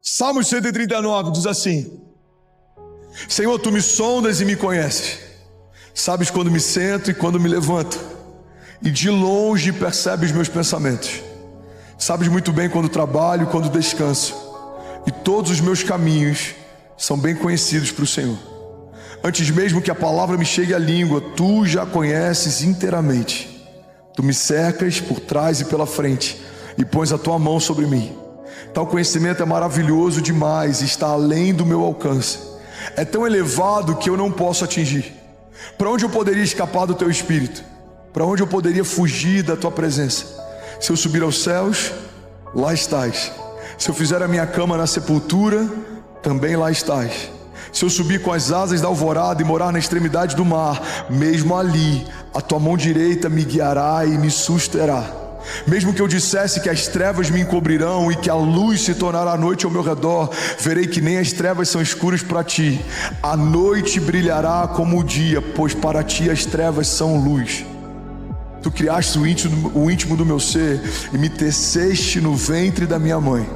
Salmo 139 diz assim: Senhor, tu me sondas e me conheces, sabes quando me sento e quando me levanto, e de longe percebes meus pensamentos. Sabes muito bem quando trabalho e quando descanso, e todos os meus caminhos são bem conhecidos para o Senhor. Antes mesmo que a palavra me chegue à língua, tu já conheces inteiramente. Tu me cercas por trás e pela frente, e pões a tua mão sobre mim. Tal conhecimento é maravilhoso demais e está além do meu alcance. É tão elevado que eu não posso atingir. Para onde eu poderia escapar do teu espírito? Para onde eu poderia fugir da tua presença? Se eu subir aos céus, lá estás. Se eu fizer a minha cama na sepultura, também lá estás. Se eu subir com as asas da alvorada e morar na extremidade do mar, mesmo ali a tua mão direita me guiará e me susterá. Mesmo que eu dissesse que as trevas me encobrirão e que a luz se tornará noite ao meu redor, verei que nem as trevas são escuras para ti. A noite brilhará como o dia, pois para ti as trevas são luz. Tu criaste o íntimo do meu ser e me teceste no ventre da minha mãe.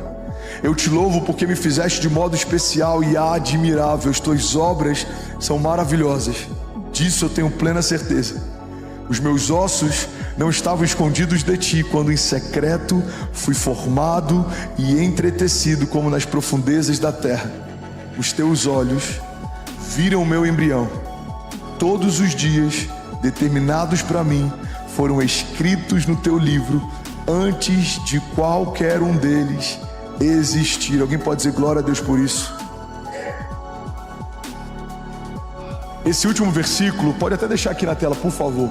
Eu te louvo porque me fizeste de modo especial e admirável. As tuas obras são maravilhosas, disso eu tenho plena certeza. Os meus ossos não estavam escondidos de ti, quando em secreto fui formado e entretecido como nas profundezas da terra. Os teus olhos viram o meu embrião. Todos os dias determinados para mim foram escritos no teu livro, antes de qualquer um deles existir. Alguém pode dizer glória a Deus por isso? Esse último versículo, pode até deixar aqui na tela, por favor.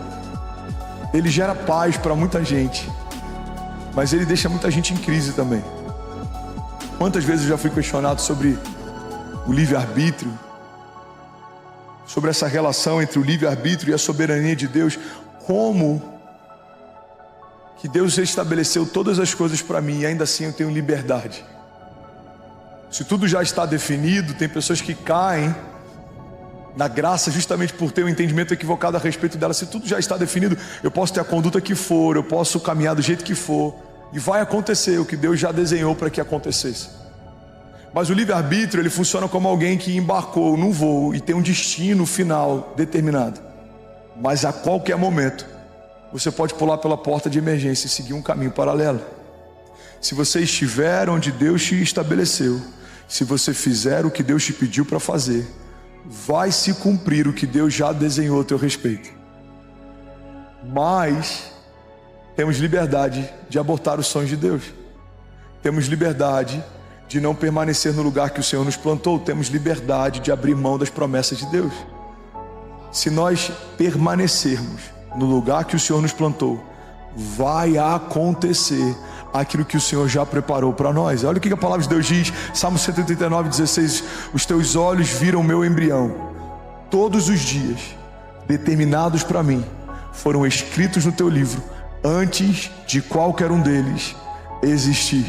Ele gera paz para muita gente, mas ele deixa muita gente em crise também. Quantas vezes eu já fui questionado sobre o livre-arbítrio, sobre essa relação entre o livre-arbítrio e a soberania de Deus. Como que Deus estabeleceu todas as coisas para mim e ainda assim eu tenho liberdade? Se tudo já está definido, tem pessoas que caem na graça justamente por ter um entendimento equivocado a respeito dela. Se tudo já está definido, eu posso ter a conduta que for, eu posso caminhar do jeito que for, e vai acontecer o que Deus já desenhou para que acontecesse. Mas o livre-arbítrio, ele funciona como alguém que embarcou num voo e tem um destino final determinado, mas a qualquer momento você pode pular pela porta de emergência e seguir um caminho paralelo. Se você estiver onde Deus te estabeleceu, se você fizer o que Deus te pediu para fazer, vai se cumprir o que Deus já desenhou a teu respeito. Mas temos liberdade de abortar os sonhos de Deus. Temos liberdade de não permanecer no lugar que o Senhor nos plantou. Temos liberdade de abrir mão das promessas de Deus. Se nós permanecermos no lugar que o Senhor nos plantou, vai acontecer aquilo que o Senhor já preparou para nós. Olha o que a palavra de Deus diz, Salmo 139:16: os teus olhos viram o meu embrião. Todos os dias determinados para mim foram escritos no teu livro, antes de qualquer um deles existir.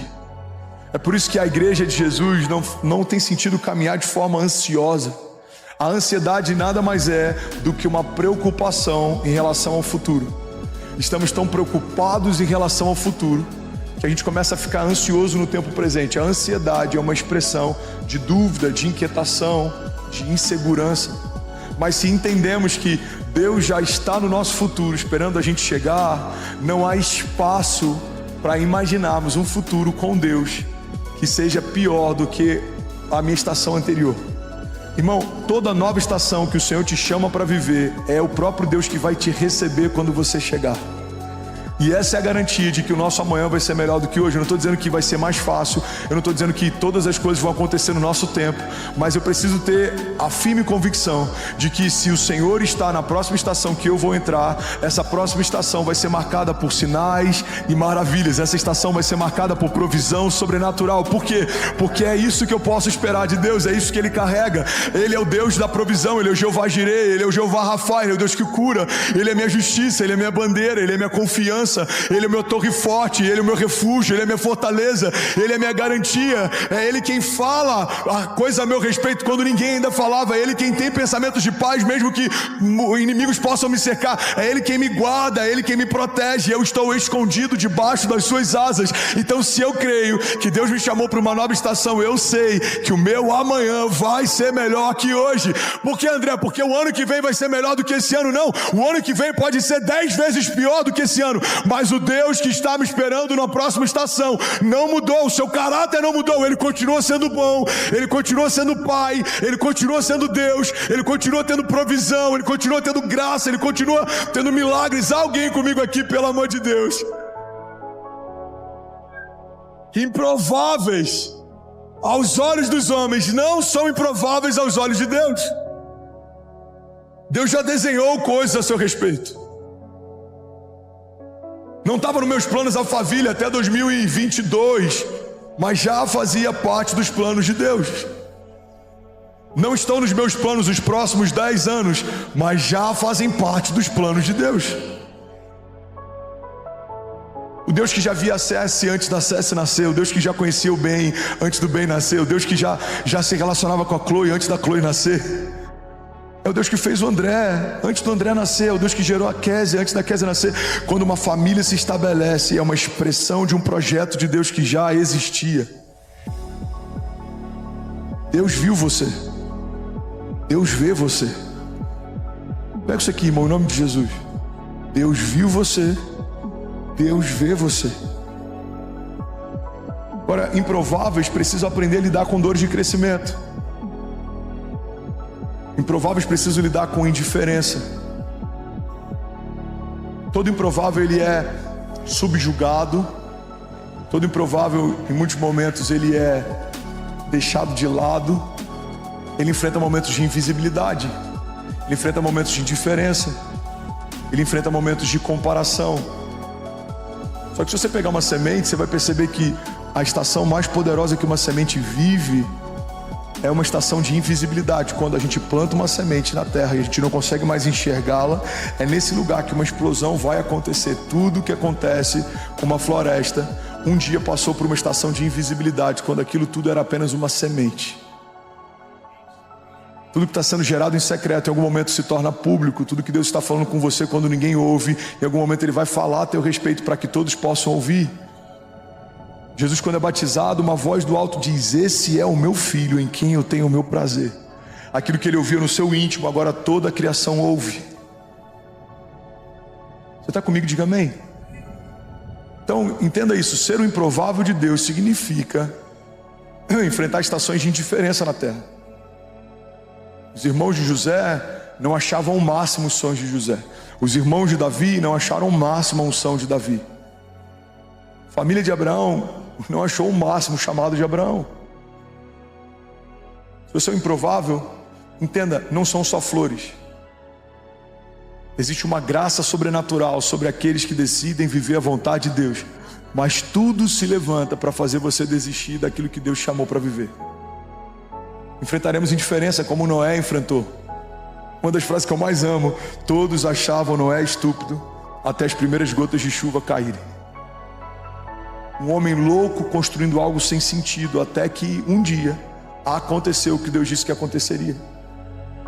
É por isso que a igreja de Jesus não tem sentido caminhar de forma ansiosa. A ansiedade nada mais é do que uma preocupação em relação ao futuro. Estamos tão preocupados em relação ao futuro que a gente começa a ficar ansioso no tempo presente. A ansiedade é uma expressão de dúvida, de inquietação, de insegurança. Mas se entendemos que Deus já está no nosso futuro, esperando a gente chegar, não há espaço para imaginarmos um futuro com Deus que seja pior do que a minha estação anterior. Irmão, toda nova estação que o Senhor te chama para viver é o próprio Deus que vai te receber quando você chegar. E essa é a garantia de que o nosso amanhã vai ser melhor do que hoje. Eu não estou dizendo que vai ser mais fácil, eu não estou dizendo que todas as coisas vão acontecer no nosso tempo, mas eu preciso ter a firme convicção de que se o Senhor está na próxima estação que eu vou entrar, essa próxima estação vai ser marcada por sinais e maravilhas. Essa estação vai ser marcada por provisão sobrenatural. Por quê? Porque é isso que eu posso esperar de Deus, é isso que Ele carrega. Ele é o Deus da provisão, Ele é o Jeová Jireh, Ele é o Jeová Rafa, Ele é o Deus que cura, Ele é minha justiça, Ele é minha bandeira, Ele é minha confiança, segurança, Ele é minha torre forte, Ele é o meu refúgio, Ele é minha fortaleza, Ele é minha garantia. É Ele quem fala a coisa a meu respeito quando ninguém ainda falava. É Ele quem tem pensamentos de paz mesmo que inimigos possam me cercar. É Ele quem me guarda, é Ele quem me protege. Eu estou escondido debaixo das suas asas. Então, se eu creio que Deus me chamou para uma nova estação, eu sei que o meu amanhã vai ser melhor que hoje. Por que, André? Porque o ano que vem vai ser melhor do que esse ano? Não, o ano que vem pode ser 10 vezes pior do que esse ano, mas o Deus que está me esperando na próxima estação não mudou, o seu caráter não mudou. Ele continua sendo bom, Ele continua sendo Pai, Ele continua sendo Deus, Ele continua tendo provisão, Ele continua tendo graça, Ele continua tendo milagres. Há alguém comigo aqui, pelo amor de Deus? Improváveis aos olhos dos homens não são improváveis aos olhos de Deus. Deus já desenhou coisas a seu respeito. Não estava nos meus planos Alphaville até 2022, mas já fazia parte dos planos de Deus. Não estão nos meus planos os próximos 10 anos, mas já fazem parte dos planos de Deus. O Deus que já via a Cécia antes da Cécia nascer, o Deus que já conhecia o bem antes do bem nascer, o Deus que já se relacionava com a Chloe antes da Chloe nascer. É o Deus que fez o André antes do André nascer, é o Deus que gerou a Kézia antes da Kézia nascer. Quando uma família se estabelece, é uma expressão de um projeto de Deus que já existia. Deus viu você, Deus vê você. Pega isso aqui, irmão, em nome de Jesus. Deus viu você, Deus vê você. Agora, improváveis precisam aprender a lidar com dores de crescimento. Improváveis precisam lidar com indiferença. Todo improvável ele é subjugado. Todo improvável, em muitos momentos, ele é deixado de lado. Ele enfrenta momentos de invisibilidade. Ele enfrenta momentos de indiferença. Ele enfrenta momentos de comparação. Só que se você pegar uma semente, você vai perceber que a estação mais poderosa que uma semente vive é uma estação de invisibilidade. Quando a gente planta uma semente na terra e a gente não consegue mais enxergá-la, é nesse lugar que uma explosão vai acontecer. Tudo que acontece com uma floresta, um dia passou por uma estação de invisibilidade, quando aquilo tudo era apenas uma semente. Tudo que está sendo gerado em secreto, em algum momento se torna público. Tudo que Deus está falando com você quando ninguém ouve, em algum momento Ele vai falar a teu respeito para que todos possam ouvir. Jesus, quando é batizado, uma voz do alto diz: esse é o meu filho em quem eu tenho o meu prazer. Aquilo que ele ouvia no seu íntimo, agora toda a criação ouve. Você está comigo? Diga amém. Então entenda isso, ser o improvável de Deus significa enfrentar estações de indiferença na terra. Os irmãos de José não achavam o máximo os sonhos de José. Os irmãos de Davi não acharam o máximo a unção de Davi. A família de Abraão não achou o máximo o chamado de Abraão. Se você é improvável, entenda, não são só flores. Existe uma graça sobrenatural sobre aqueles que decidem viver a vontade de Deus. Mas tudo se levanta para fazer você desistir daquilo que Deus chamou para viver. Enfrentaremos indiferença como Noé enfrentou. Uma das frases que eu mais amo: todos achavam Noé estúpido até as primeiras gotas de chuva caírem. Um homem louco construindo algo sem sentido, até que um dia aconteceu o que Deus disse que aconteceria.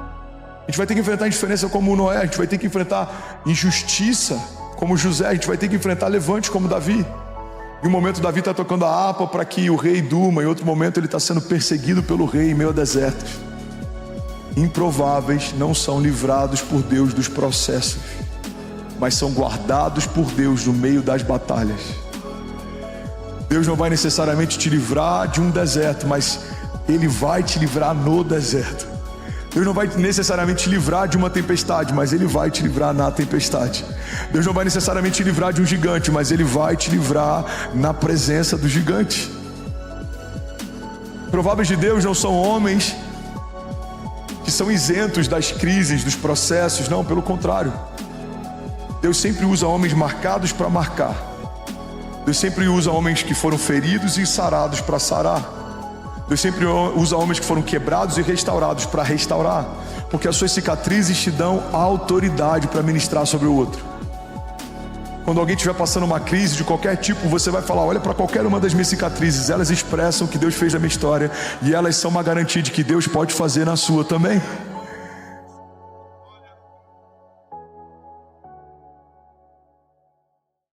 A gente vai ter que enfrentar indiferença como Noé, a gente vai ter que enfrentar injustiça como José, a gente vai ter que enfrentar levante como Davi. Em um momento Davi está tocando a harpa para que o rei durma, em outro momento ele está sendo perseguido pelo rei em meio a desertos. Improváveis não são livrados por Deus dos processos, mas são guardados por Deus no meio das batalhas. Deus não vai necessariamente te livrar de um deserto, mas Ele vai te livrar no deserto. Deus não vai necessariamente te livrar de uma tempestade, mas Ele vai te livrar na tempestade. Deus não vai necessariamente te livrar de um gigante, mas Ele vai te livrar na presença do gigante. Prováveis de Deus não são homens que são isentos das crises, dos processos. Não, pelo contrário. Deus sempre usa homens marcados para marcar. Deus sempre usa homens que foram feridos e sarados para sarar. Deus sempre usa homens que foram quebrados e restaurados para restaurar, porque as suas cicatrizes te dão autoridade para ministrar sobre o outro. Quando alguém estiver passando uma crise de qualquer tipo, você vai falar: olha para qualquer uma das minhas cicatrizes, elas expressam o que Deus fez na minha história, e elas são uma garantia de que Deus pode fazer na sua também.